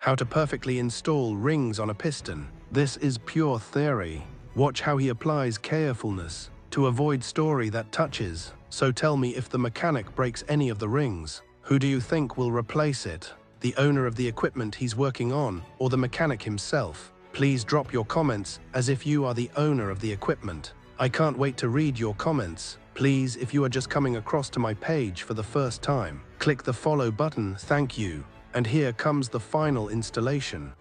How to perfectly install rings on a piston. This is pure theory. Watch how he applies carefulness to avoid story that touches. So tell me, if the mechanic breaks any of the rings, who do you think will replace it? The owner of the equipment he's working on, or the mechanic himself? Please drop your comments as if you are the owner of the equipment. I can't wait to read your comments. Please, if you are just coming across to my page for the first time, click the follow button. Thank you. And here comes the final installation.